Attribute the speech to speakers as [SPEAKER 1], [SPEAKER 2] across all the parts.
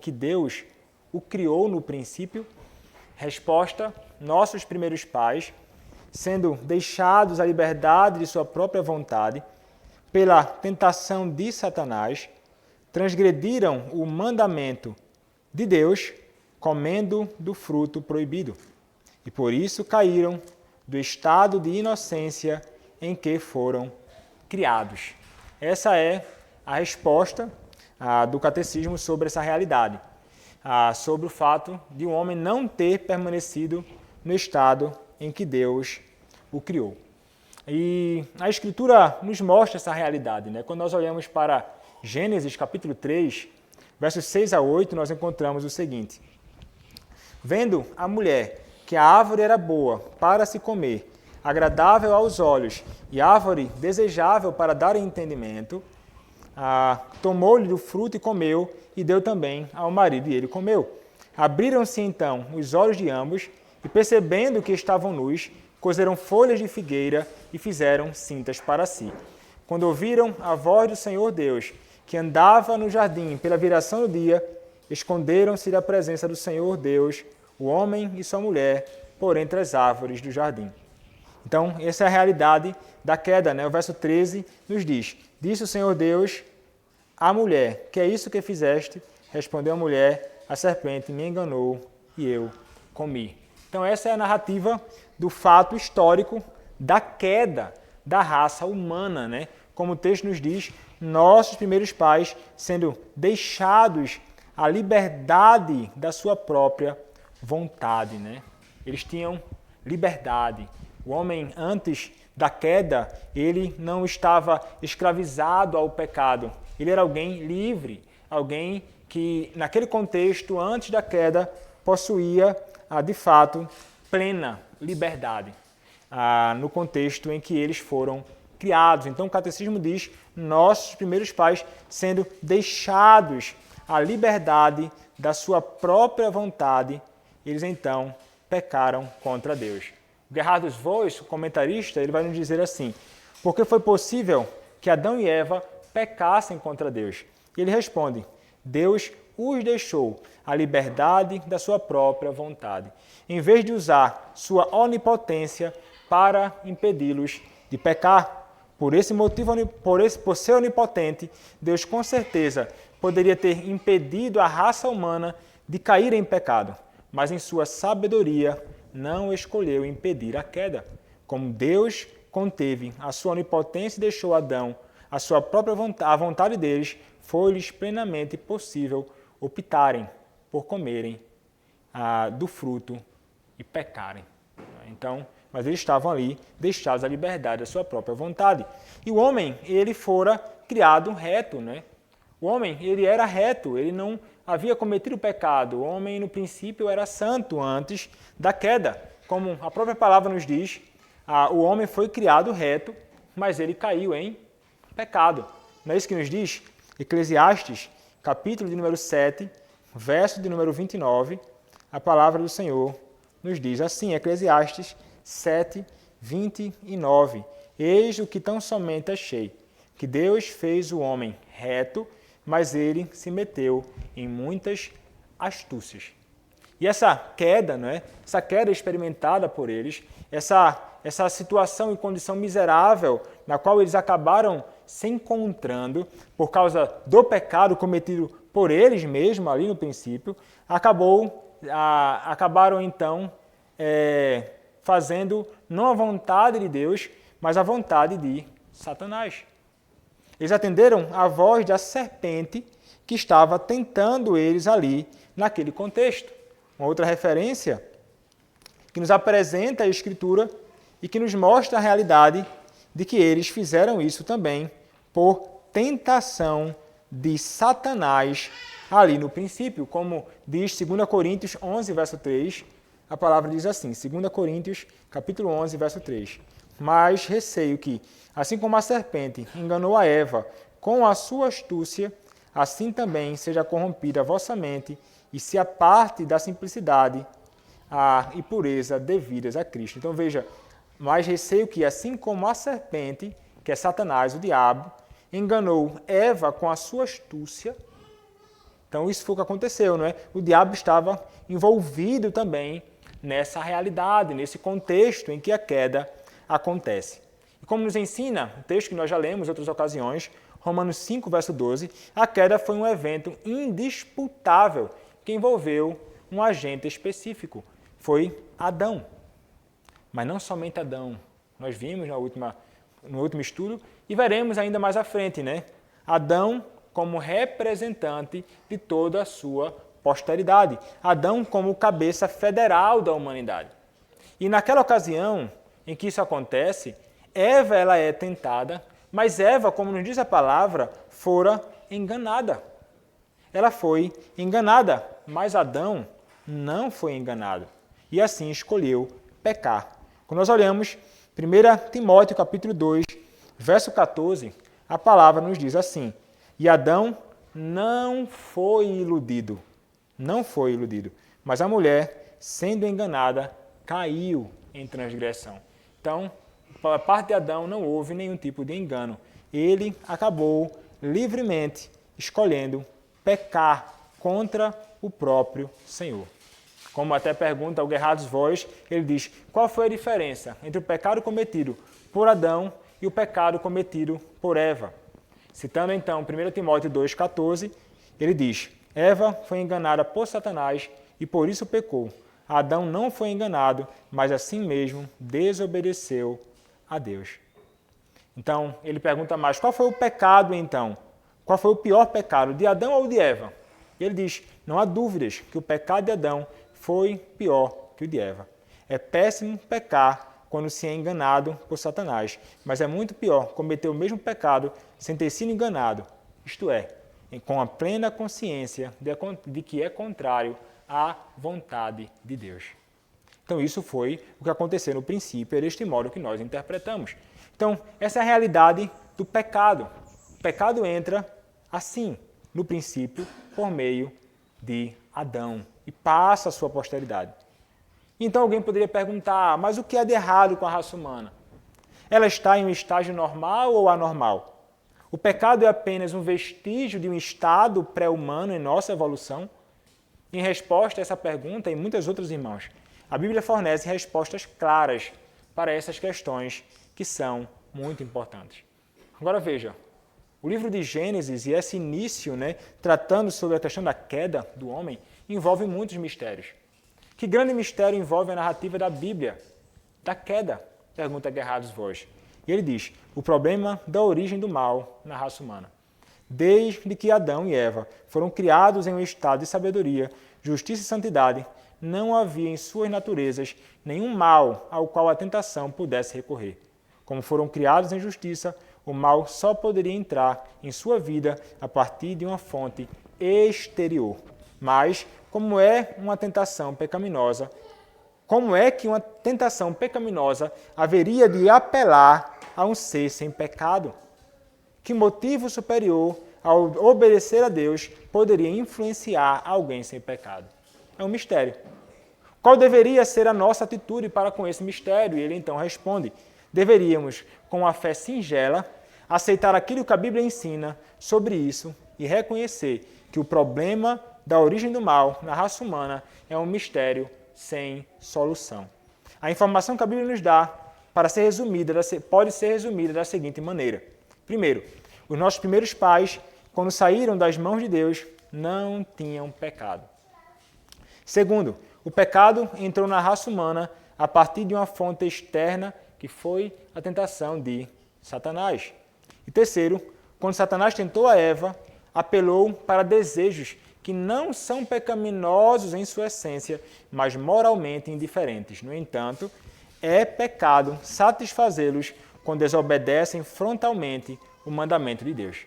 [SPEAKER 1] que Deus o criou no princípio? Resposta: nossos primeiros pais, sendo deixados à liberdade de sua própria vontade, pela tentação de Satanás, transgrediram o mandamento de Deus, comendo do fruto proibido. E por isso caíram do estado de inocência em que foram criados. Essa é a resposta do catecismo sobre essa realidade, sobre o fato de um homem não ter permanecido no estado em que Deus o criou. E a Escritura nos mostra essa realidade, né? Quando nós olhamos para Gênesis capítulo 3, versos 6 a 8, nós encontramos o seguinte: vendo a mulher que a árvore era boa para se comer, agradável aos olhos e árvore desejável para dar entendimento, tomou-lhe do fruto e comeu, e deu também ao marido, e ele comeu. Abriram-se então os olhos de ambos, e percebendo que estavam nus, cozeram folhas de figueira e fizeram cintas para si. Quando ouviram a voz do Senhor Deus, que andava no jardim pela viração do dia, esconderam-se da presença do Senhor Deus, o homem e sua mulher, por entre as árvores do jardim. Então, essa é a realidade da queda, né? O verso 13 nos diz: disse o Senhor Deus à mulher: que é isso que fizeste? Respondeu a mulher: a serpente me enganou e eu comi. Então, essa é a narrativa do fato histórico da queda da raça humana, né? Como o texto nos diz, nossos primeiros pais sendo deixados à liberdade da sua própria vontade, né? Eles tinham liberdade. O homem, antes da queda, ele não estava escravizado ao pecado. Ele era alguém livre, alguém que, naquele contexto, antes da queda, possuía, de fato, plena liberdade, no contexto em que eles foram criados. Então, o catecismo diz, nossos primeiros pais sendo deixados à liberdade da sua própria vontade, eles então pecaram contra Deus. Gerhardus Voss, o comentarista, ele vai nos dizer assim: porque foi possível que Adão e Eva pecassem contra Deus? E ele responde: Deus os deixou à liberdade da sua própria vontade, em vez de usar sua onipotência para impedi-los de pecar. Por esse motivo, por ser onipotente, Deus com certeza poderia ter impedido a raça humana de cair em pecado, mas em sua sabedoria não escolheu impedir a queda. Como Deus conteve a sua onipotência e deixou Adão a sua própria vontade, a vontade deles, foi-lhes plenamente possível optarem por comerem do fruto e pecarem. Então, mas eles estavam ali deixados à liberdade da sua própria vontade. E o homem, ele fora criado reto, né? O homem, ele era reto, ele não havia cometido pecado. O homem, no princípio, era santo antes da queda. Como a própria palavra nos diz, o homem foi criado reto, mas ele caiu em pecado. Não é isso que nos diz? Eclesiastes, capítulo de número 7, verso de número 29, a palavra do Senhor nos diz assim, Eclesiastes 7, 29. Eis o que tão somente achei, que Deus fez o homem reto, mas ele se meteu em muitas astúcias. E essa queda, né? Essa queda experimentada por eles, essa situação e condição miserável na qual eles acabaram se encontrando por causa do pecado cometido por eles mesmos ali no princípio, acabaram então fazendo não a vontade de Deus, mas a vontade de Satanás. Eles atenderam à voz da serpente que estava tentando eles ali naquele contexto. Uma outra referência que nos apresenta a Escritura e que nos mostra a realidade de que eles fizeram isso também por tentação de Satanás ali no princípio, como diz 2 Coríntios 11, verso 3, a palavra diz assim, 2 Coríntios, capítulo 11, verso 3, mas receio que, assim como a serpente enganou a Eva com a sua astúcia, assim também seja corrompida a vossa mente e se aparte da simplicidade e pureza devidas a Cristo. Então veja, mas receio que, assim como a serpente, que é Satanás, o diabo, enganou Eva com a sua astúcia, Então isso foi o que aconteceu, não é? O diabo estava envolvido também nessa realidade, nesse contexto em que a queda acontece. E como nos ensina o texto que nós já lemos em outras ocasiões, Romanos 5, verso 12, a queda foi um evento indisputável que envolveu um agente específico. Foi Adão. Mas não somente Adão. Nós vimos no último estudo e veremos ainda mais à frente, né? Adão como representante de toda a sua posteridade. Adão como cabeça federal da humanidade. E naquela ocasião em que isso acontece, Eva ela é tentada, mas Eva, como nos diz a palavra, fora enganada. Ela foi enganada, mas Adão não foi enganado. E assim escolheu pecar. Quando nós olhamos 1 Timóteo capítulo 2, verso 14, a palavra nos diz assim: e Adão não foi iludido, mas a mulher, sendo enganada, caiu em transgressão. Então, pela parte de Adão não houve nenhum tipo de engano. Ele acabou livremente escolhendo pecar contra o próprio Senhor. Como até pergunta o Gerhard Voss, ele diz: qual foi a diferença entre o pecado cometido por Adão e o pecado cometido por Eva? Citando então 1 Timóteo 2,14, ele diz: Eva foi enganada por Satanás e por isso pecou. Adão não foi enganado, mas assim mesmo desobedeceu a Deus. Então, ele pergunta mais: qual foi o pecado então? Qual foi o pior pecado, de Adão ou de Eva? Ele diz: não há dúvidas que o pecado de Adão foi pior que o de Eva. É péssimo pecar quando se é enganado por Satanás, mas é muito pior cometer o mesmo pecado sem ter sido enganado, isto é, com a plena consciência de que é contrário à vontade de Deus. Então isso foi o que aconteceu no princípio, é deste modo que nós interpretamos. Então, essa é a realidade do pecado. O pecado entra assim, no princípio, por meio de Adão, e passa a sua posteridade. Então alguém poderia perguntar: mas o que é de errado com a raça humana? Ela está em um estágio normal ou anormal? O pecado é apenas um vestígio de um estado pré-humano em nossa evolução? Em resposta a essa pergunta e muitas outras, irmãos, a Bíblia fornece respostas claras para essas questões que são muito importantes. Agora veja, o livro de Gênesis e esse início, tratando sobre a questão da queda do homem, envolve muitos mistérios. Que grande mistério envolve a narrativa da Bíblia? Da queda, pergunta Gerhard Voss. E ele diz: o problema da origem do mal na raça humana. Desde que Adão e Eva foram criados em um estado de sabedoria, justiça e santidade, não havia em suas naturezas nenhum mal ao qual a tentação pudesse recorrer. Como foram criados em justiça, o mal só poderia entrar em sua vida a partir de uma fonte exterior. Mas, como é que uma tentação pecaminosa haveria de apelar a um ser sem pecado? Que motivo superior ao obedecer a Deus poderia influenciar alguém sem pecado? É um mistério. Qual deveria ser a nossa atitude para com esse mistério? E ele então responde: deveríamos, com a fé singela, aceitar aquilo que a Bíblia ensina sobre isso e reconhecer que o problema da origem do mal na raça humana é um mistério sem solução. A informação que a Bíblia nos dá pode ser resumida da seguinte maneira. Primeiro, os nossos primeiros pais, quando saíram das mãos de Deus, não tinham pecado. Segundo, o pecado entrou na raça humana a partir de uma fonte externa, que foi a tentação de Satanás. E terceiro, quando Satanás tentou a Eva, apelou para desejos que não são pecaminosos em sua essência, mas moralmente indiferentes. No entanto, é pecado satisfazê-los quando desobedecem frontalmente o mandamento de Deus.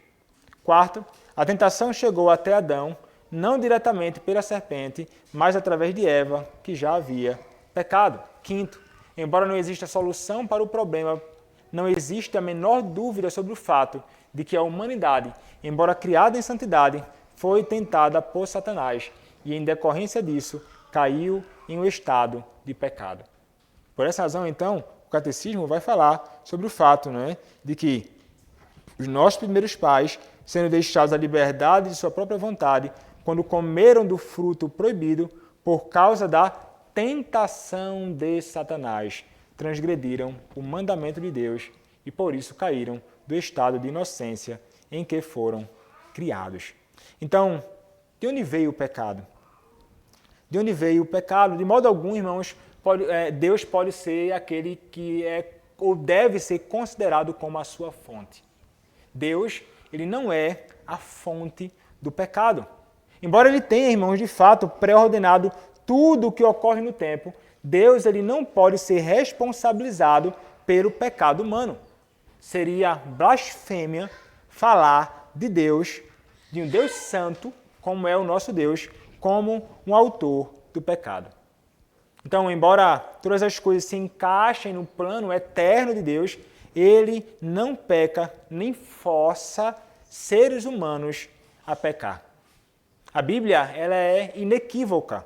[SPEAKER 1] Quarto, a tentação chegou até Adão, não diretamente pela serpente, mas através de Eva, que já havia pecado. Quinto, embora não exista solução para o problema, não existe a menor dúvida sobre o fato de que a humanidade, embora criada em santidade, foi tentada por Satanás e, em decorrência disso, caiu em um estado de pecado. Por essa razão, então, o Catecismo vai falar sobre o fato de que os nossos primeiros pais, sendo deixados à liberdade de sua própria vontade, quando comeram do fruto proibido por causa da tentação de Satanás, transgrediram o mandamento de Deus e por isso caíram do estado de inocência em que foram criados. Então, de onde veio o pecado? De onde veio o pecado? De modo algum, irmãos, Deus pode ser aquele que é ou deve ser considerado como a sua fonte. Deus, ele não é a fonte do pecado. Embora ele tenha, irmãos, de fato, pré-ordenado tudo o que ocorre no tempo, Deus ele não pode ser responsabilizado pelo pecado humano. Seria blasfêmia falar de Deus, de um Deus santo, como é o nosso Deus, como um autor do pecado. Então, embora todas as coisas se encaixem no plano eterno de Deus, ele não peca nem força seres humanos a pecar. A Bíblia ela é inequívoca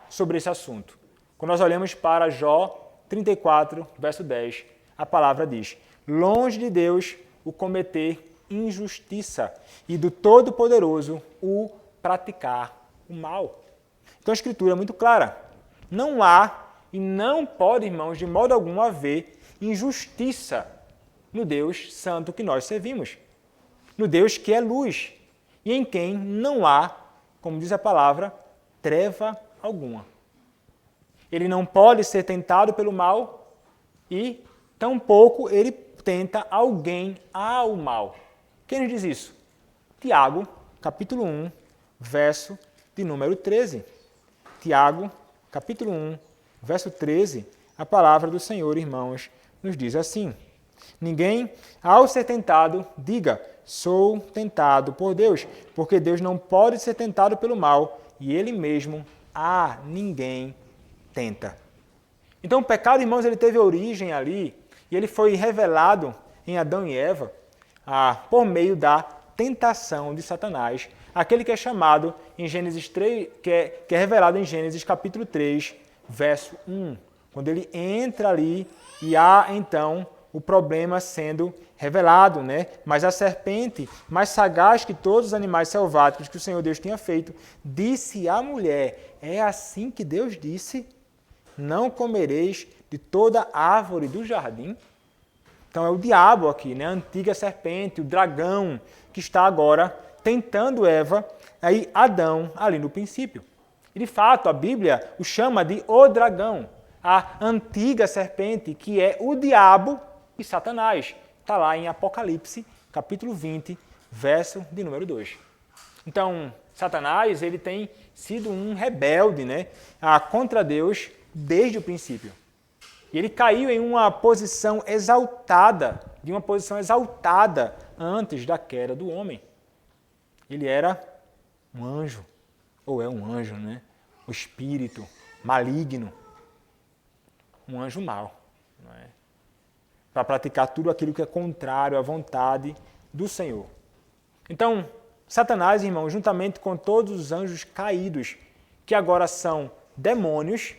[SPEAKER 1] sobre esse assunto. Quando nós olhamos para Jó 34, verso 10, a palavra diz: longe de Deus o cometer injustiça e do Todo-Poderoso o praticar o mal. Então a Escritura é muito clara. Não há e não pode, irmãos, de modo algum haver injustiça no Deus santo que nós servimos. No Deus que é luz e em quem não há, como diz a palavra, treva alguma. Ele não pode ser tentado pelo mal e tampouco ele tenta alguém ao mal. Quem nos diz isso? Tiago, capítulo 1, verso de número 13. Tiago, capítulo 1, verso 13, a palavra do Senhor, irmãos, nos diz assim: ninguém, ao ser tentado, diga, sou tentado por Deus, porque Deus não pode ser tentado pelo mal, e ele mesmo a ninguém tenta. Então o pecado, irmãos, ele teve origem ali, e ele foi revelado em Adão e Eva por meio da tentação de Satanás, aquele que é chamado em Gênesis 3, que é revelado em Gênesis capítulo 3, verso 1, quando ele entra ali e há então o problema sendo revelado, né? Mas a serpente, mais sagaz que todos os animais selváticos que o Senhor Deus tinha feito, disse à mulher: é assim que Deus disse, não comereis de toda árvore do jardim? Então é o diabo aqui, né? A antiga serpente, o dragão, que está agora tentando Eva, aí Adão ali no princípio. E de fato a Bíblia o chama de o dragão, a antiga serpente, que é o diabo e Satanás. Está lá em Apocalipse, capítulo 20, verso de número 2. Então, Satanás ele tem sido um rebelde, né, contra Deus desde o princípio. E ele caiu em uma posição exaltada, antes da queda do homem. Ele era um anjo, ou é um anjo, né? O espírito maligno, um anjo mau, não é? Para praticar tudo aquilo que é contrário à vontade do Senhor. Então, Satanás, irmão, juntamente com todos os anjos caídos, que agora são demônios,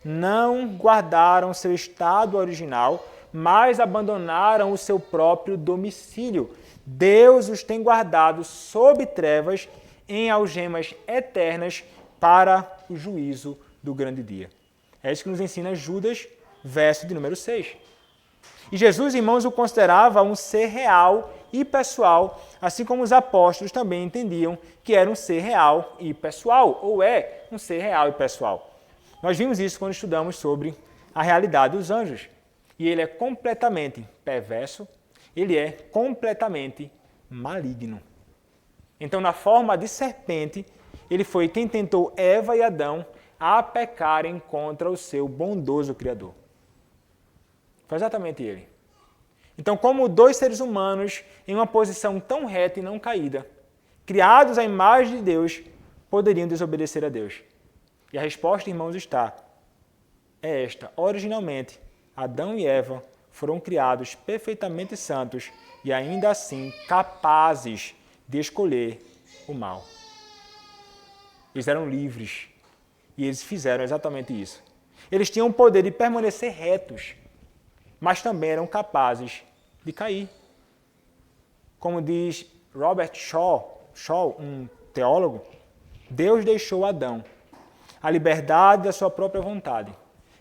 [SPEAKER 1] não guardaram seu estado original, mas abandonaram o seu próprio domicílio. Deus os tem guardado sob trevas em algemas eternas para o juízo do grande dia. É isso que nos ensina Judas, verso de número 6. E Jesus, irmãos, o considerava um ser real e pessoal, assim como os apóstolos também entendiam que era um ser real e pessoal, ou é um ser real e pessoal. Nós vimos isso quando estudamos sobre a realidade dos anjos. E ele é completamente perverso, ele é completamente maligno. Então, na forma de serpente, ele foi quem tentou Eva e Adão a pecarem contra o seu bondoso Criador. Foi exatamente ele. Então, como dois seres humanos em uma posição tão reta e não caída, criados à imagem de Deus, poderiam desobedecer a Deus? E a resposta, irmãos, é esta. Originalmente, Adão e Eva foram criados perfeitamente santos e ainda assim capazes de escolher o mal. Eles eram livres e eles fizeram exatamente isso. Eles tinham o poder de permanecer retos, mas também eram capazes de cair. Como diz Robert Shaw, um teólogo, Deus deixou a Adão a liberdade da sua própria vontade.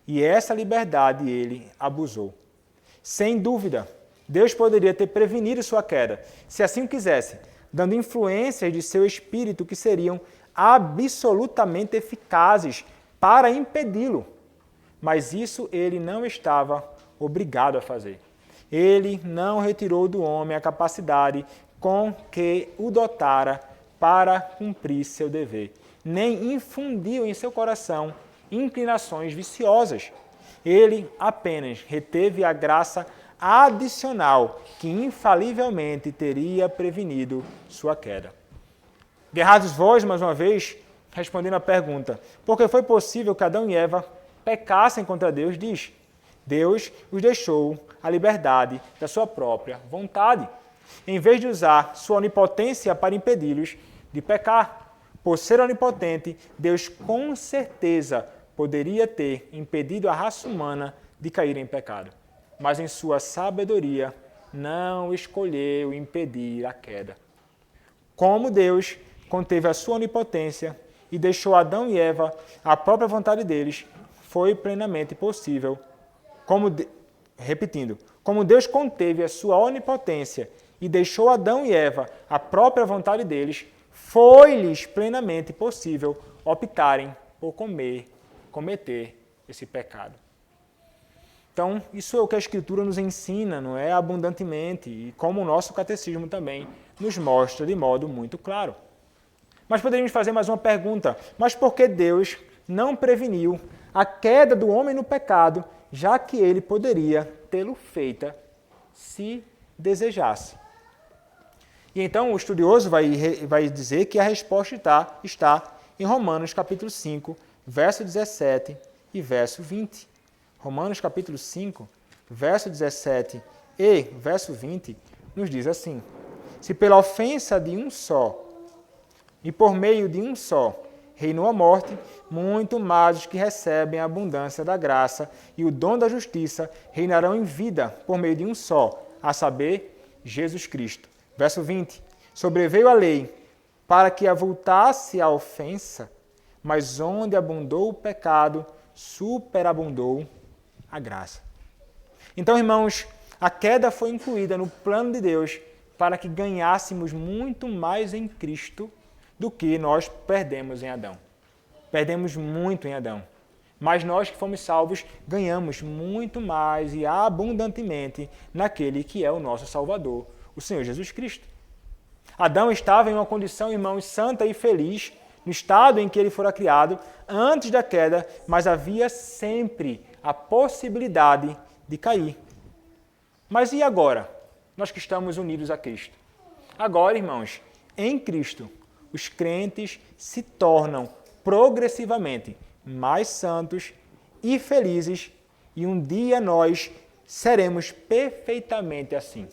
[SPEAKER 1] E essa liberdade ele abusou. Sem dúvida, Deus poderia ter prevenido sua queda, se assim o quisesse, dando influências de seu espírito que seriam absolutamente eficazes para impedi-lo. Mas isso ele não estava obrigado a fazer. Ele não retirou do homem a capacidade com que o dotara para cumprir seu dever, nem infundiu em seu coração inclinações viciosas. Ele apenas reteve a graça adicional que infalivelmente teria prevenido sua queda. Gerhardus Voss, mais uma vez, respondendo à pergunta, por que foi possível que Adão e Eva pecassem contra Deus, diz, Deus os deixou a liberdade da sua própria vontade, em vez de usar sua onipotência para impedi-los de pecar. Por ser onipotente, Deus com certeza poderia ter impedido a raça humana de cair em pecado, mas em sua sabedoria não escolheu impedir a queda. Como Deus conteve a sua onipotência e deixou Adão e Eva à própria vontade deles, foi plenamente possível. Como Deus conteve a sua onipotência e deixou Adão e Eva à própria vontade deles, foi-lhes plenamente possível optarem por cometer esse pecado. Então, isso é o que a Escritura nos ensina, não é, abundantemente, e como o nosso catecismo também nos mostra de modo muito claro. Mas poderíamos fazer mais uma pergunta, mas por que Deus não preveniu a queda do homem no pecado, já que ele poderia tê-lo feita se desejasse? E então o estudioso vai dizer que a resposta está em Romanos capítulo 5, verso 17 e verso 20. Romanos capítulo 5, verso 17 e verso 20 nos diz assim, se pela ofensa de um só e por meio de um só reinou a morte, muito mais os que recebem a abundância da graça e o dom da justiça reinarão em vida por meio de um só, a saber, Jesus Cristo. Verso 20. Sobreveio a lei para que avultasse a ofensa, mas onde abundou o pecado, superabundou a graça. Então, irmãos, a queda foi incluída no plano de Deus para que ganhássemos muito mais em Cristo do que nós perdemos em Adão. Perdemos muito em Adão. Mas nós que fomos salvos, ganhamos muito mais e abundantemente naquele que é o nosso Salvador, o Senhor Jesus Cristo. Adão estava em uma condição, irmãos, santa e feliz, no estado em que ele fora criado, antes da queda, mas havia sempre a possibilidade de cair. Mas e agora? Nós que estamos unidos a Cristo. Agora, irmãos, em Cristo, os crentes se tornam progressivamente mais santos e felizes, e um dia nós seremos perfeitamente assim.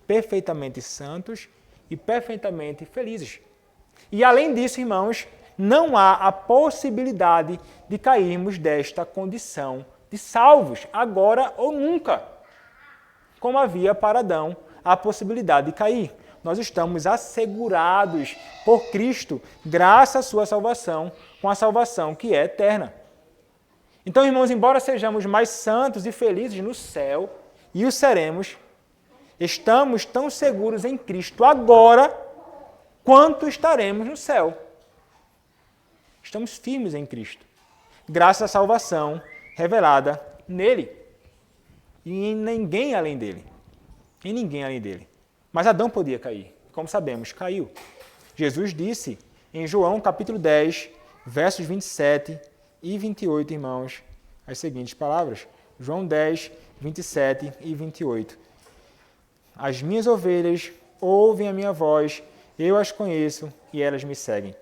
[SPEAKER 1] Perfeitamente santos e perfeitamente felizes. E além disso, irmãos, não há a possibilidade de cairmos desta condição de salvos, agora ou nunca. Como havia para Adão a possibilidade de cair. Nós estamos assegurados por Cristo, graças à sua salvação, com a salvação que é eterna. Então, irmãos, embora sejamos mais santos e felizes no céu, e o seremos, estamos tão seguros em Cristo agora, quanto estaremos no céu. Estamos firmes em Cristo, graças à salvação revelada nele. E em ninguém além dele. Em ninguém além dele. Mas Adão podia cair. Como sabemos, caiu. Jesus disse em João capítulo 10, versos 27 e 28, irmãos, as seguintes palavras. João 10, 27 e 28. As minhas ovelhas ouvem a minha voz, eu as conheço e elas me seguem.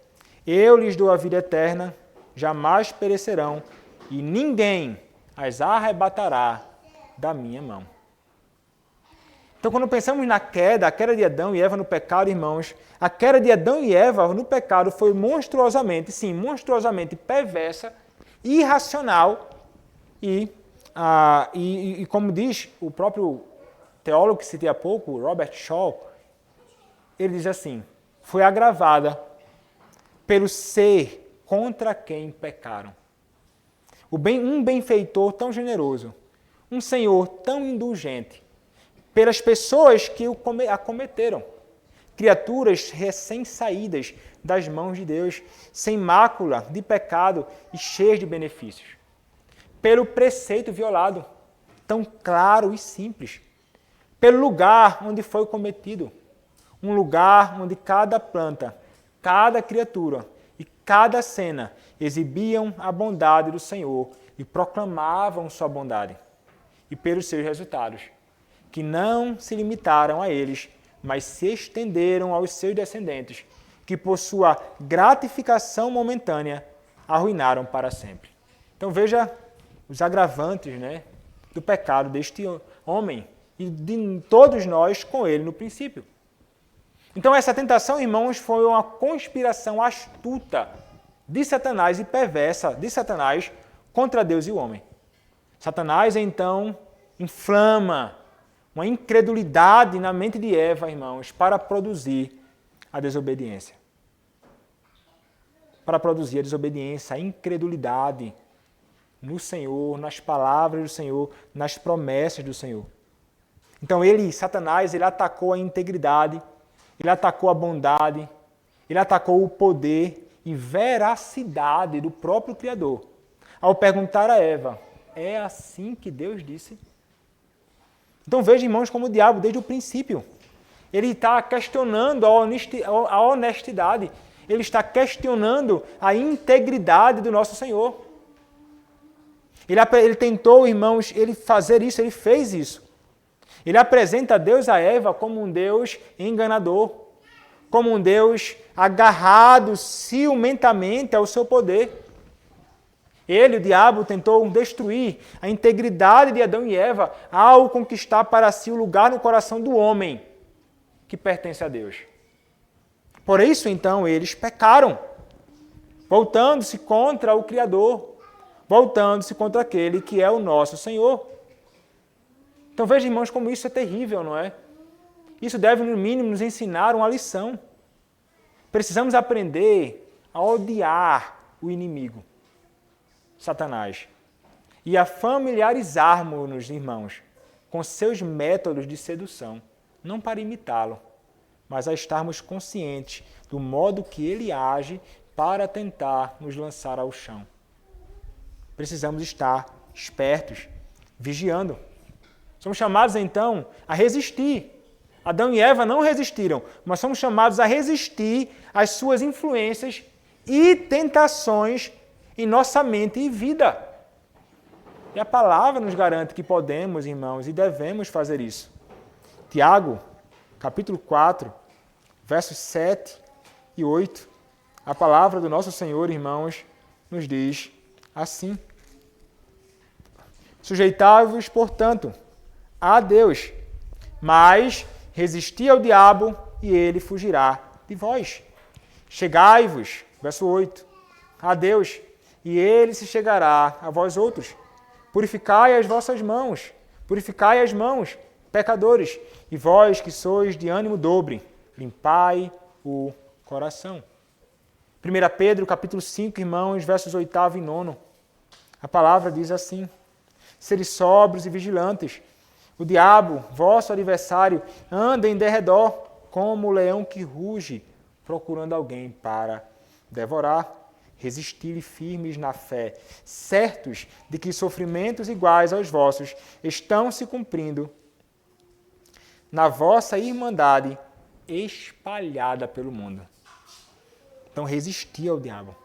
[SPEAKER 1] Eu lhes dou a vida eterna, jamais perecerão, e ninguém as arrebatará da minha mão. Então, quando pensamos na queda, a queda de Adão e Eva no pecado, irmãos, a queda de Adão e Eva no pecado foi monstruosamente perversa, irracional e como diz o próprio teólogo que citei há pouco, Robert Shaw, ele diz assim, foi agravada pelo ser contra quem pecaram. Um benfeitor tão generoso, um Senhor tão indulgente, pelas pessoas que o acometeram, criaturas recém-saídas das mãos de Deus, sem mácula de pecado e cheias de benefícios. Pelo preceito violado, tão claro e simples. Pelo lugar onde foi cometido. Um lugar onde cada planta, cada criatura e cada cena exibiam a bondade do Senhor e proclamavam sua bondade. E pelos seus resultados, que não se limitaram a eles, mas se estenderam aos seus descendentes, que por sua gratificação momentânea arruinaram para sempre. Então veja os agravantes, né, do pecado deste homem e de todos nós com ele no princípio. Então essa tentação, irmãos, foi uma conspiração astuta de Satanás e perversa de Satanás contra Deus e o homem. Satanás, então, inflama uma incredulidade na mente de Eva, irmãos, para produzir a desobediência. Para produzir a desobediência, a incredulidade no Senhor, nas palavras do Senhor, nas promessas do Senhor. Então Satanás, ele atacou a integridade, ele atacou a bondade, ele atacou o poder e veracidade do próprio Criador. Ao perguntar a Eva, é assim que Deus disse? Então veja, irmãos, como o diabo, desde o princípio, ele está questionando a honestidade, ele está questionando a integridade do nosso Senhor. Ele tentou, irmãos, ele fazer isso, ele fez isso. Ele apresenta Deus a Eva como um Deus enganador, como um Deus agarrado ciumentamente ao seu poder. Ele, o diabo, tentou destruir a integridade de Adão e Eva ao conquistar para si o lugar no coração do homem que pertence a Deus. Por isso, então, eles pecaram, voltando-se contra o Criador, voltando-se contra aquele que é o nosso Senhor. Então veja, irmãos, como isso é terrível, não é? Isso deve, no mínimo, nos ensinar uma lição. Precisamos aprender a odiar o inimigo, Satanás, e a familiarizarmos-nos, irmãos, com seus métodos de sedução, não para imitá-lo, mas a estarmos conscientes do modo que ele age para tentar nos lançar ao chão. Precisamos estar espertos, vigiando. Somos chamados, então, a resistir. Adão e Eva não resistiram, mas somos chamados a resistir às suas influências e tentações em nossa mente e vida. E a palavra nos garante que podemos, irmãos, e devemos fazer isso. Tiago, capítulo 4, versos 7 e 8, a palavra do nosso Senhor, irmãos, nos diz assim: sujeitai-vos, portanto, a Deus, mas resisti ao diabo e ele fugirá de vós. Chegai-vos, verso 8, a Deus, e ele se chegará a vós outros. Purificai as vossas mãos, purificai as mãos, pecadores, e vós que sois de ânimo dobre, limpai o coração. 1 Pedro, capítulo 5, irmãos, versos 8 e 9, a palavra diz assim: sede sóbrios e vigilantes. O diabo, vosso adversário, anda em derredor, como o leão que ruge, procurando alguém para devorar. Resistir firmes na fé, certos de que sofrimentos iguais aos vossos estão se cumprindo na vossa irmandade espalhada pelo mundo. Então, resistir ao diabo.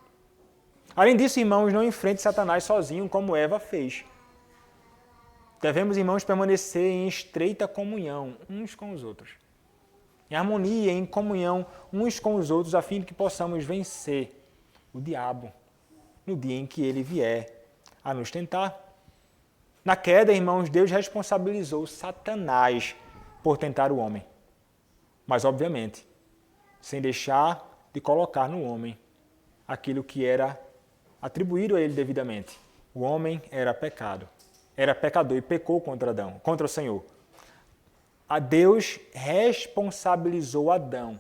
[SPEAKER 1] Além disso, irmãos, não enfrente Satanás sozinho, como Eva fez. Devemos, irmãos, permanecer em estreita comunhão uns com os outros. Em harmonia, em comunhão uns com os outros, a fim de que possamos vencer o diabo no dia em que ele vier a nos tentar. Na queda, irmãos, Deus responsabilizou Satanás por tentar o homem. Mas, obviamente, sem deixar de colocar no homem aquilo que era atribuído a ele devidamente. O homem era pecado. Era pecador e pecou contra o Senhor. A Deus responsabilizou Adão,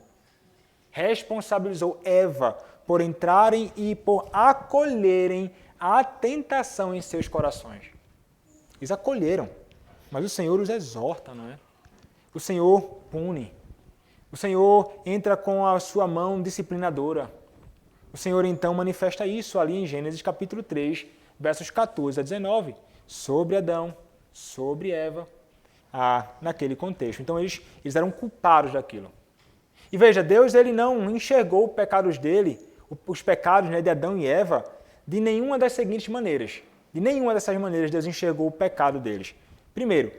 [SPEAKER 1] responsabilizou Eva por entrarem e por acolherem a tentação em seus corações. Eles acolheram, mas o Senhor os exorta, não é? O Senhor pune. O Senhor entra com a sua mão disciplinadora. O Senhor então manifesta isso ali em Gênesis capítulo 3, versos 14 a 19, sobre Adão, sobre Eva, naquele contexto. Então eles eram culpados daquilo. E veja, Deus ele não enxergou os pecados dele, os pecados, né, de Adão e Eva, de nenhuma das seguintes maneiras. De nenhuma dessas maneiras Deus enxergou o pecado deles. Primeiro,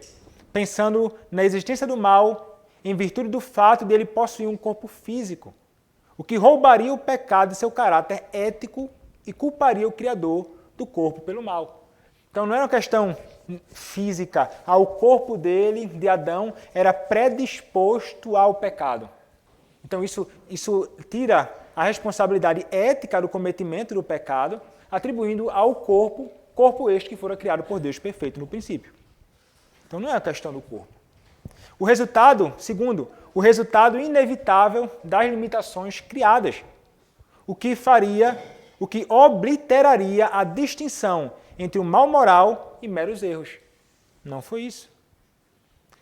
[SPEAKER 1] pensando na existência do mal em virtude do fato de ele possuir um corpo físico, o que roubaria o pecado de seu caráter ético e culparia o Criador do corpo pelo mal. Então não era uma questão física, o corpo dele, de Adão, era predisposto ao pecado. Então isso tira a responsabilidade ética do cometimento do pecado, atribuindo ao corpo este que fora criado por Deus perfeito no princípio. Então não é a questão do corpo. O resultado, segundo, o resultado inevitável das limitações criadas, o que obliteraria a distinção entre o mal moral e meros erros. Não foi isso.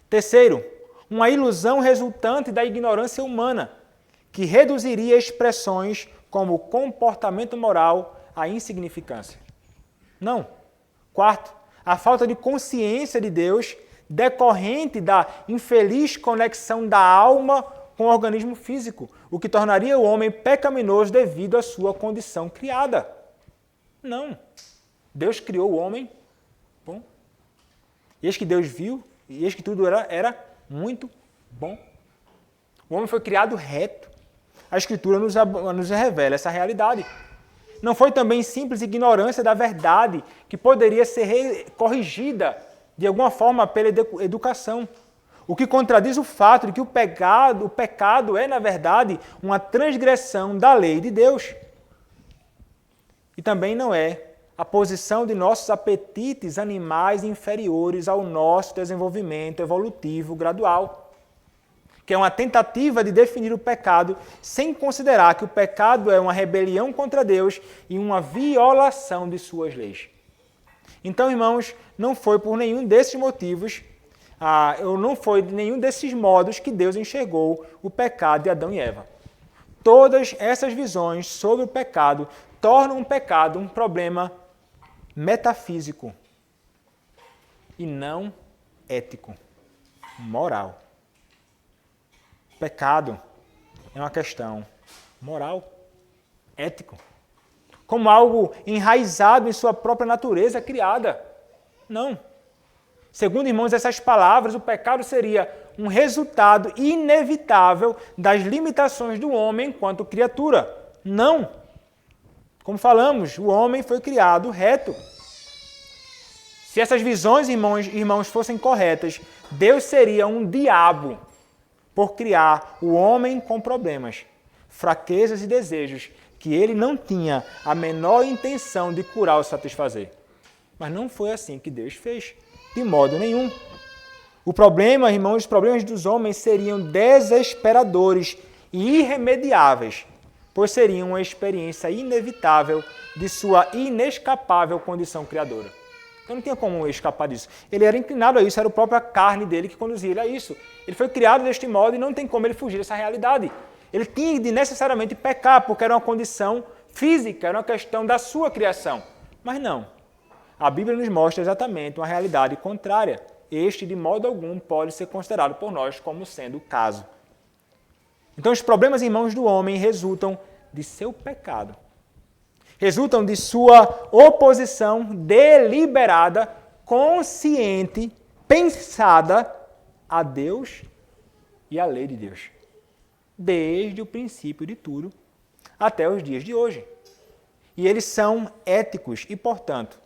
[SPEAKER 1] Terceiro, uma ilusão resultante da ignorância humana, que reduziria expressões como comportamento moral à insignificância. Não. Quarto, a falta de consciência de Deus decorrente da infeliz conexão da alma com o organismo físico, o que tornaria o homem pecaminoso devido à sua condição criada. Não. Deus criou o homem, bom. E eis que Deus viu, e eis que tudo era muito bom. O homem foi criado reto. A Escritura nos revela essa realidade. Não foi também simples ignorância da verdade que poderia ser corrigida de alguma forma pela educação. O que contradiz o fato de que o pecado é, na verdade, uma transgressão da lei de Deus. E também não é a posição de nossos apetites animais inferiores ao nosso desenvolvimento evolutivo gradual, que é uma tentativa de definir o pecado sem considerar que o pecado é uma rebelião contra Deus e uma violação de suas leis. Então, irmãos, não foi por nenhum desses motivos, ou não foi de nenhum desses modos que Deus enxergou o pecado de Adão e Eva. Todas essas visões sobre o pecado tornam o pecado um problema metafísico e não ético, moral. Pecado é uma questão moral, ético, como algo enraizado em sua própria natureza criada. Não. Segundo, irmãos, essas palavras, o pecado seria um resultado inevitável das limitações do homem enquanto criatura. Não. Como falamos, o homem foi criado reto. Se essas visões, irmãos, fossem corretas, Deus seria um diabo por criar o homem com problemas, fraquezas e desejos que ele não tinha a menor intenção de curar ou satisfazer. Mas não foi assim que Deus fez, de modo nenhum. O problema, irmãos, os problemas dos homens seriam desesperadores e irremediáveis, pois seriam uma experiência inevitável de sua inescapável condição criadora. Então não tinha como escapar disso. Ele era inclinado a isso, era a própria carne dele que conduzia ele a isso. Ele foi criado deste modo e não tem como ele fugir dessa realidade. Ele tinha de necessariamente pecar, porque era uma condição física, era uma questão da sua criação. Mas não. A Bíblia nos mostra exatamente uma realidade contrária. Este, de modo algum, pode ser considerado por nós como sendo o caso. Então, os problemas, irmãos, do homem resultam de seu pecado. Resultam de sua oposição deliberada, consciente, pensada a Deus e à lei de Deus. Desde o princípio de tudo até os dias de hoje. E eles são éticos e, portanto,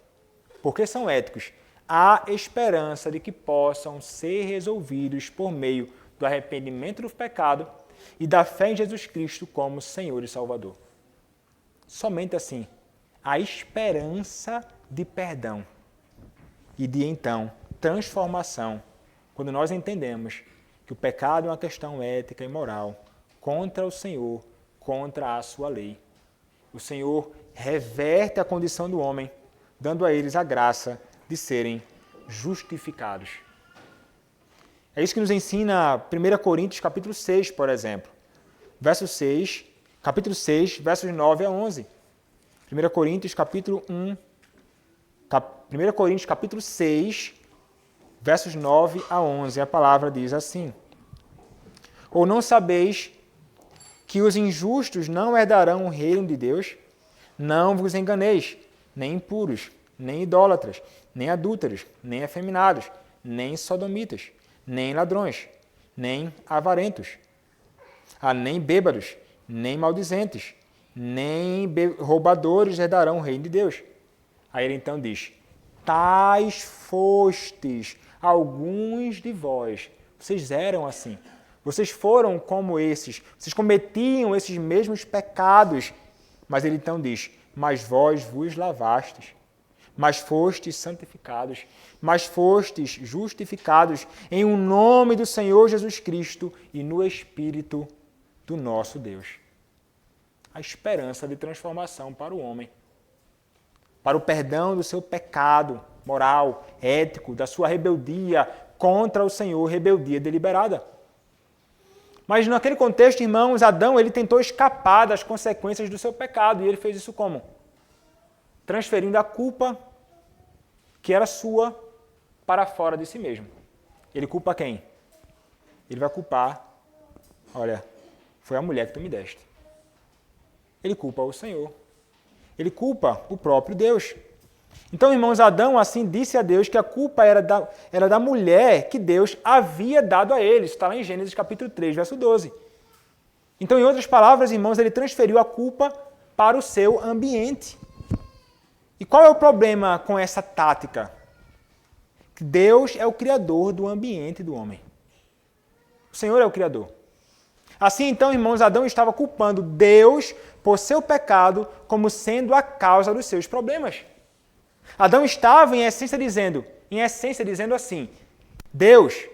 [SPEAKER 1] porque são éticos, há esperança de que possam ser resolvidos por meio do arrependimento do pecado e da fé em Jesus Cristo como Senhor e Salvador. Somente assim, a esperança de perdão e de, então, transformação, quando nós entendemos que o pecado é uma questão ética e moral contra o Senhor, contra a sua lei. o Senhor reverte a condição do homem, dando a eles a graça de serem justificados. É isso que nos ensina 1 Coríntios capítulo 6, por exemplo. Capítulo 6, versos 9 a 11. 1 Coríntios capítulo 6, versos 9 a 11. A palavra diz assim: Ou não sabeis que os injustos não herdarão o reino de Deus? Não vos enganeis, nem impuros, nem idólatras, nem adúlteros, nem afeminados, nem sodomitas, nem ladrões, nem avarentos, nem bêbados, nem maldizentes, nem roubadores herdarão o reino de Deus. Aí ele então diz: tais fostes alguns de vós. Vocês eram assim. Vocês foram como esses. Vocês cometiam esses mesmos pecados. Mas ele então diz: mas vós vos lavastes, mas fostes santificados, mas fostes justificados em o nome do Senhor Jesus Cristo e no Espírito do nosso Deus. A esperança de transformação para o homem, para o perdão do seu pecado moral, ético, da sua rebeldia contra o Senhor, rebeldia deliberada. Mas naquele contexto, irmãos, Adão ele tentou escapar das consequências do seu pecado. E ele fez isso como? Transferindo a culpa que era sua para fora de si mesmo. Ele culpa quem? Ele vai culpar, olha, foi a mulher que tu me deste. Ele culpa o Senhor. Ele culpa o próprio Deus. Então, irmãos, Adão assim disse a Deus que a culpa era da mulher que Deus havia dado a ele. Isso está lá em Gênesis capítulo 3, verso 12. Então, em outras palavras, irmãos, ele transferiu a culpa para o seu ambiente. E qual é o problema com essa tática? Que Deus é o criador do ambiente do homem. O Senhor é o criador. Assim, então, irmãos, Adão estava culpando Deus por seu pecado como sendo a causa dos seus problemas. Adão estava, em essência, dizendo assim: Deus,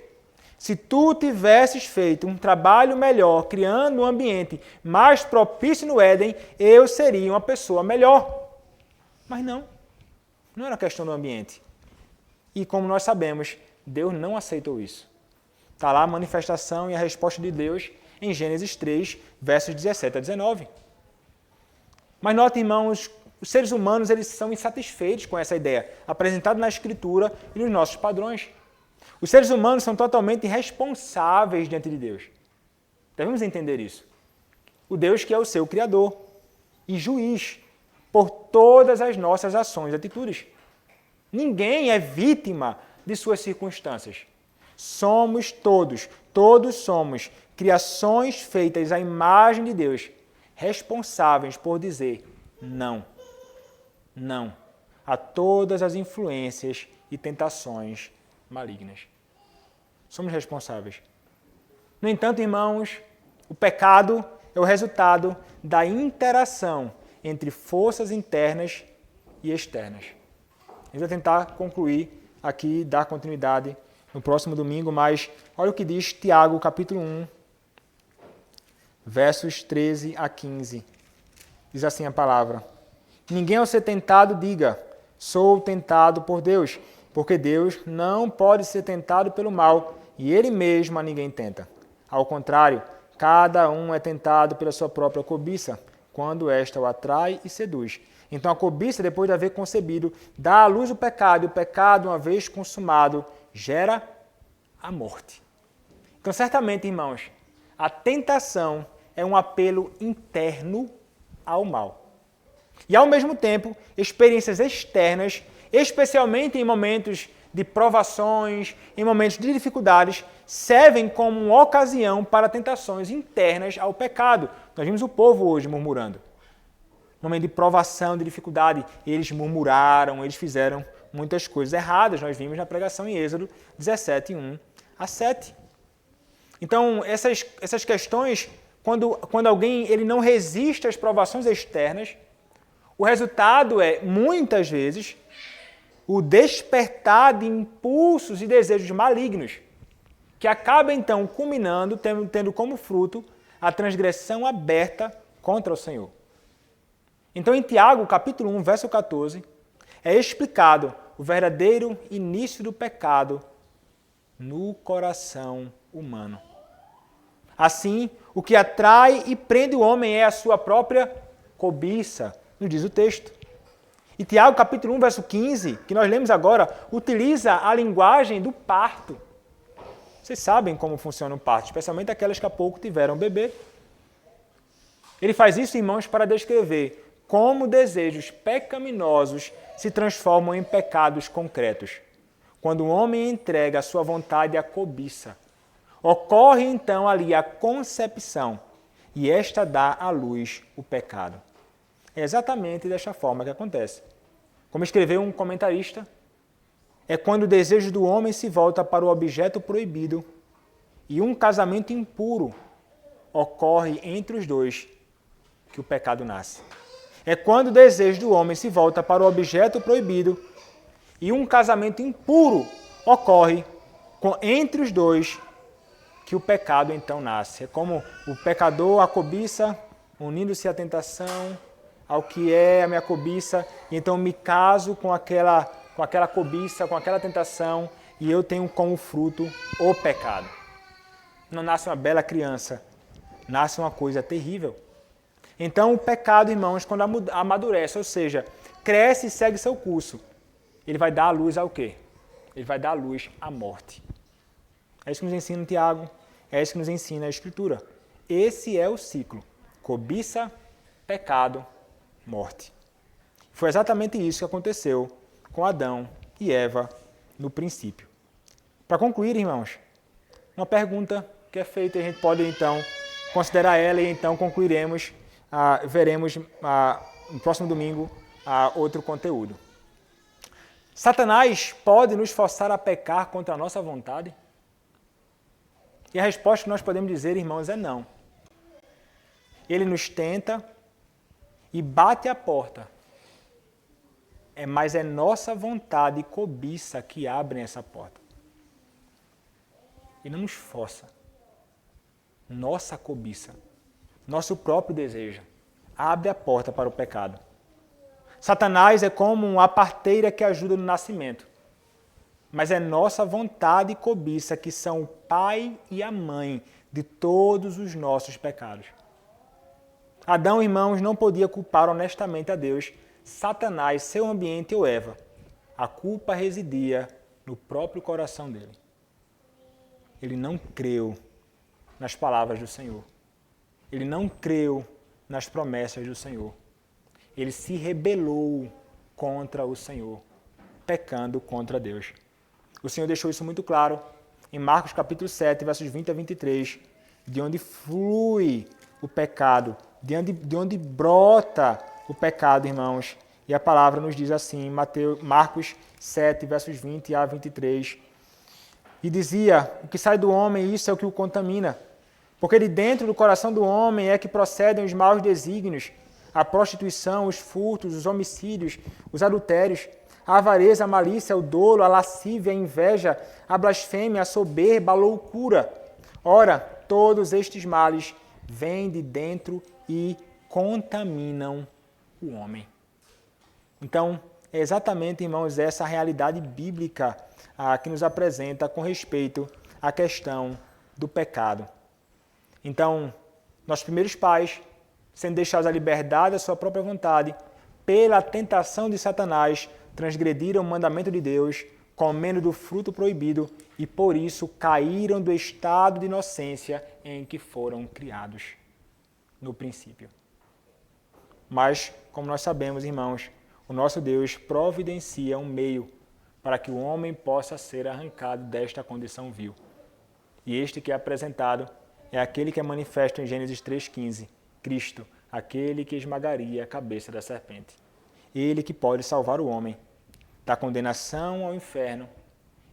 [SPEAKER 1] se tu tivesses feito um trabalho melhor, criando um ambiente mais propício no Éden, eu seria uma pessoa melhor. Mas não era questão do ambiente. E como nós sabemos, Deus não aceitou isso. Está lá a manifestação e a resposta de Deus em Gênesis 3, versos 17 a 19. Mas note, irmãos, os seres humanos eles são insatisfeitos com essa ideia, apresentada na Escritura e nos nossos padrões. Os seres humanos são totalmente irresponsáveis diante de Deus. Devemos entender isso. O Deus que é o seu Criador e juiz por todas as nossas ações e atitudes. Ninguém é vítima de suas circunstâncias. Somos todos somos criações feitas à imagem de Deus, responsáveis por dizer não a todas as influências e tentações malignas. Somos responsáveis. No entanto, irmãos, o pecado é o resultado da interação entre forças internas e externas. A gente vai tentar concluir aqui, dar continuidade no próximo domingo, mas olha o que diz Tiago, capítulo 1, versos 13 a 15. Diz assim a palavra: Ninguém ao ser tentado diga, sou tentado por Deus, porque Deus não pode ser tentado pelo mal, e Ele mesmo a ninguém tenta. Ao contrário, cada um é tentado pela sua própria cobiça, quando esta o atrai e seduz. Então a cobiça, depois de haver concebido, dá à luz o pecado, e o pecado, uma vez consumado, gera a morte. Então, certamente, irmãos, a tentação é um apelo interno ao mal. E, ao mesmo tempo, experiências externas, especialmente em momentos de provações, em momentos de dificuldades, servem como uma ocasião para tentações internas ao pecado. Nós vimos o povo hoje murmurando. No momento de provação, de dificuldade, eles murmuraram, eles fizeram muitas coisas erradas. Nós vimos na pregação em Êxodo 17, 1 a 7. Então, essas questões, quando alguém ele não resiste às provações externas, o resultado é, muitas vezes, o despertar de impulsos e desejos malignos, que acaba, então, culminando, tendo como fruto a transgressão aberta contra o Senhor. Então, em Tiago, capítulo 1, verso 14, é explicado o verdadeiro início do pecado no coração humano. Assim, o que atrai e prende o homem é a sua própria cobiça, nos diz o texto. E Tiago, capítulo 1, verso 15, que nós lemos agora, utiliza a linguagem do parto. Vocês sabem como funciona o parto, especialmente aquelas que há pouco tiveram bebê. Ele faz isso, irmãos, para descrever como desejos pecaminosos se transformam em pecados concretos. Quando o homem entrega a sua vontade à cobiça, ocorre então ali a concepção e esta dá à luz o pecado. É exatamente desta forma que acontece. Como escreveu um comentarista, é quando o desejo do homem se volta para o objeto proibido e um casamento impuro ocorre entre os dois que o pecado nasce. É quando o desejo do homem se volta para o objeto proibido e um casamento impuro ocorre entre os dois que o pecado então nasce. É como o pecador, a cobiça, unindo-se à tentação, ao que é a minha cobiça, e então me caso com aquela cobiça, com aquela tentação, e eu tenho como fruto o pecado. Não nasce uma bela criança, nasce uma coisa terrível. Então o pecado, irmãos, quando amadurece, ou seja, cresce e segue seu curso, ele vai dar a luz ao quê? Ele vai dar a luz à morte. É isso que nos ensina Tiago, é isso que nos ensina a Escritura. Esse é o ciclo. Cobiça, pecado, morte. Foi exatamente isso que aconteceu com Adão e Eva no princípio. Para concluir, irmãos, uma pergunta que é feita, a gente pode então considerar ela e então concluiremos, veremos no próximo domingo outro conteúdo. Satanás pode nos forçar a pecar contra a nossa vontade? E a resposta que nós podemos dizer, irmãos, é não. Ele nos tenta e bate a porta. Mas é nossa vontade e cobiça que abrem essa porta. Ele não nos força. Nossa cobiça, nosso próprio desejo, abre a porta para o pecado. Satanás é como uma parteira que ajuda no nascimento. Mas é nossa vontade e cobiça que são o pai e a mãe de todos os nossos pecados. Adão, irmãos, não podia culpar honestamente a Deus, Satanás, seu ambiente ou Eva. A culpa residia no próprio coração dele. Ele não creu nas palavras do Senhor. Ele não creu nas promessas do Senhor. Ele se rebelou contra o Senhor, pecando contra Deus. O Senhor deixou isso muito claro em Marcos capítulo 7, versos 20 a 23, de onde flui o pecado, de onde brota o pecado, irmãos. E a palavra nos diz assim, Marcos 7, versos 20 a 23. E dizia, o que sai do homem, isso é o que o contamina. Porque de dentro do coração do homem é que procedem os maus desígnios, a prostituição, os furtos, os homicídios, os adultérios, a avareza, a malícia, o dolo, a lascívia, a inveja, a blasfêmia, a soberba, a loucura. Ora, todos estes males vêm de dentro e contaminam o homem. Então, é exatamente, irmãos, essa realidade bíblica que nos apresenta com respeito à questão do pecado. Então, nossos primeiros pais, sendo deixados à liberdade da sua própria vontade, pela tentação de Satanás, transgrediram o mandamento de Deus, comendo do fruto proibido, e por isso caíram do estado de inocência em que foram criados no princípio. Mas, como nós sabemos, irmãos, o nosso Deus providencia um meio para que o homem possa ser arrancado desta condição vil. E este que é apresentado é aquele que é manifesto em Gênesis 3,15, Cristo, aquele que esmagaria a cabeça da serpente. Ele que pode salvar o homem da condenação ao inferno,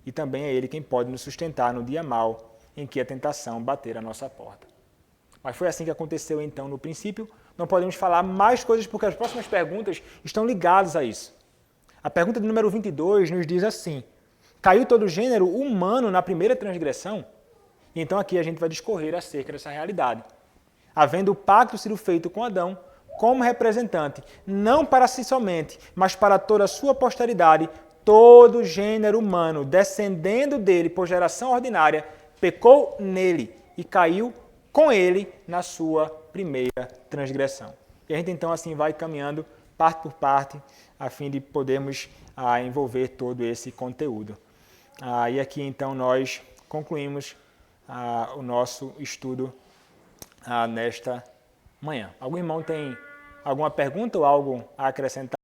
[SPEAKER 1] e também é Ele quem pode nos sustentar no dia mau em que a tentação bater à nossa porta. Mas foi assim que aconteceu então no princípio. Não podemos falar mais coisas porque as próximas perguntas estão ligadas a isso. A pergunta de número 22 nos diz assim: caiu todo o gênero humano na primeira transgressão? E então aqui a gente vai discorrer acerca dessa realidade. Havendo o pacto sido feito com Adão, como representante, não para si somente, mas para toda a sua posteridade, todo o gênero humano, descendendo dele por geração ordinária, pecou nele e caiu com ele na sua primeira transgressão. E a gente então assim vai caminhando parte por parte, a fim de podermos envolver todo esse conteúdo. E aqui então nós concluímos o nosso estudo nesta manhã. Algum irmão tem alguma pergunta ou algo a acrescentar?